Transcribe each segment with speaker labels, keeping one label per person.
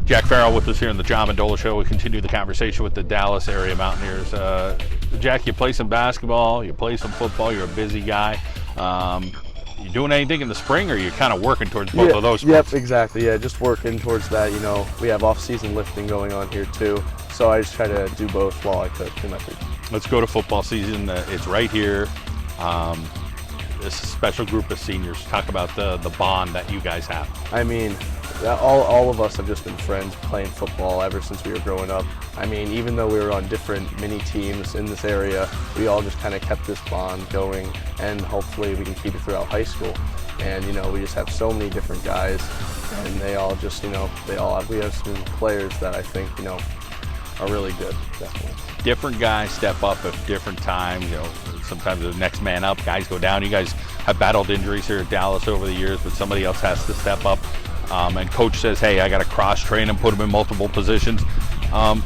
Speaker 1: Jack Farrell with us here in the John Mendola Show. We continue the conversation with the Dallas area Mountaineers. Jack, you play some basketball, you play some football, you're a busy guy. You doing anything in the spring, or are you kind of working towards both of those sports?
Speaker 2: Yep, exactly. Yeah, just working towards that. You know, we have off-season lifting going on here too, so I just try to do both while I could in my free time.
Speaker 1: Let's go to football season. It's right here. This special group of seniors. Talk about the bond that you guys have.
Speaker 2: I mean, all of us have just been friends playing football ever since we were growing up. I mean, even though we were on different mini teams in this area, we all just kind of kept this bond going, and hopefully we can keep it throughout high school. And, you know, we just have so many different guys, and they all just, you know, we have some players that I think, you know, are really good, definitely.
Speaker 1: Different guys step up at different times. You know, sometimes the next man up, guys go down. You guys have battled injuries here at Dallas over the years, but somebody else has to step up. And coach says, hey, I got to cross-train and put them in multiple positions.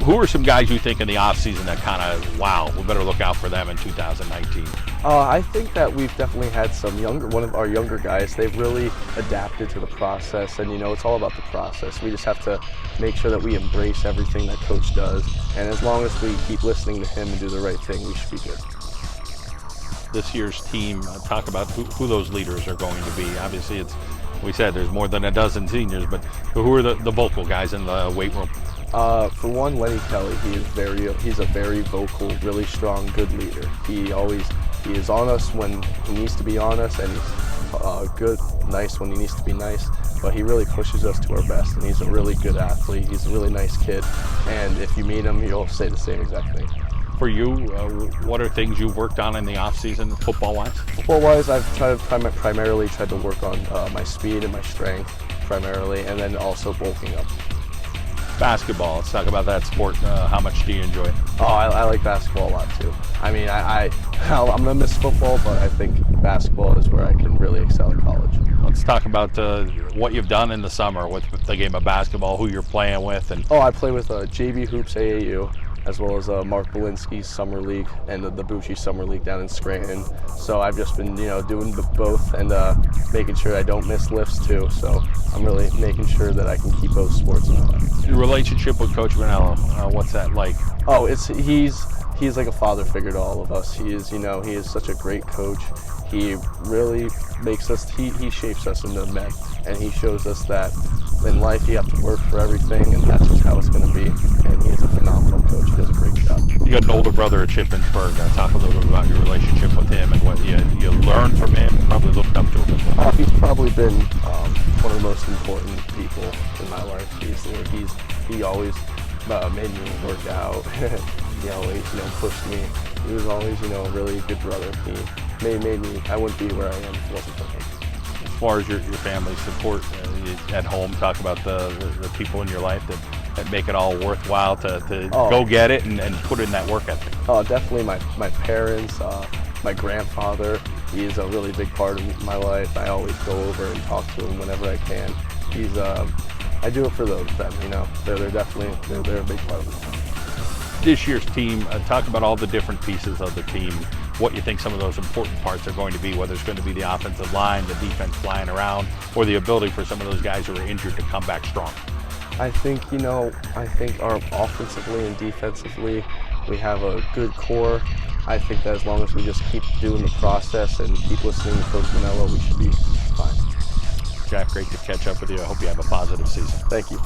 Speaker 1: Who are some guys you think in the offseason that kind of, wow, we better look out for them in 2019?
Speaker 2: I think that we've definitely had one of our younger guys, they've really adapted to the process, and you know, it's all about the process. We just have to make sure that we embrace everything that coach does, and as long as we keep listening to him and do the right thing, we should be good.
Speaker 1: This year's team, talk about who those leaders are going to be. Obviously, we said there's more than a dozen seniors, but who are the vocal guys in the weight room?
Speaker 2: For one, Lenny Kelly, he's a very vocal, really strong, good leader. He is on us when he needs to be on us, and he's good, nice when he needs to be nice, but he really pushes us to our best, and he's a really good athlete. He's a really nice kid, and if you meet him, you'll say the same exact thing.
Speaker 1: For you, what are things you've worked on in the off-season, football-wise?
Speaker 2: Football-wise, I've primarily tried to work on my speed and my strength, primarily, and then also bulking up.
Speaker 1: Basketball, let's talk about that sport. How much do you enjoy it?
Speaker 2: Oh, I like basketball a lot too. I mean, I'm going to miss football, but I think basketball is where I can really excel at college.
Speaker 1: Let's talk about what you've done in the summer with the game of basketball, who you're playing with.
Speaker 2: I play with JV Hoops AAU, as well as Mark Belinsky's Summer League and the Bucci Summer League down in Scranton. So I've just been, you know, doing both and making sure I don't miss lifts too. So I'm really making sure that I can keep both sports in my life.
Speaker 1: Your relationship with Coach Mendola, what's that like?
Speaker 2: Oh, he's like a father figure to all of us. He is such a great coach. He really makes us, he shapes us into men, and he shows us that in life you have to work for everything, and that's just how it's going to be. And he's a phenomenal coach. He does a great job.
Speaker 1: You got an older brother at Shippensburg. Talk a little bit about your relationship with him and what you learned from him and probably looked up to him.
Speaker 2: He's probably been one of the most important people in my life. He always made me work out. He always, you know, pushed me. He was always, you know, a really good brother. He made me, I wouldn't be where I am if it wasn't for him.
Speaker 1: As far as your family support at home, talk about the people in your life that make it all worthwhile to go get it and put in that work ethic.
Speaker 2: Oh, definitely my parents, my grandfather. He is a really big part of my life. I always go over and talk to him whenever I can. I do it for them, you know. They're definitely a big part of it.
Speaker 1: This year's team, talk about all the different pieces of the team, what you think some of those important parts are going to be, whether it's going to be the offensive line, the defense flying around, or the ability for some of those guys who are injured to come back strong.
Speaker 2: I think our offensively and defensively, we have a good core. I think that as long as we just keep doing the process and keep listening to Coach Mendola, we should be fine.
Speaker 1: Jack, great to catch up with you. I hope you have a positive season.
Speaker 2: Thank you.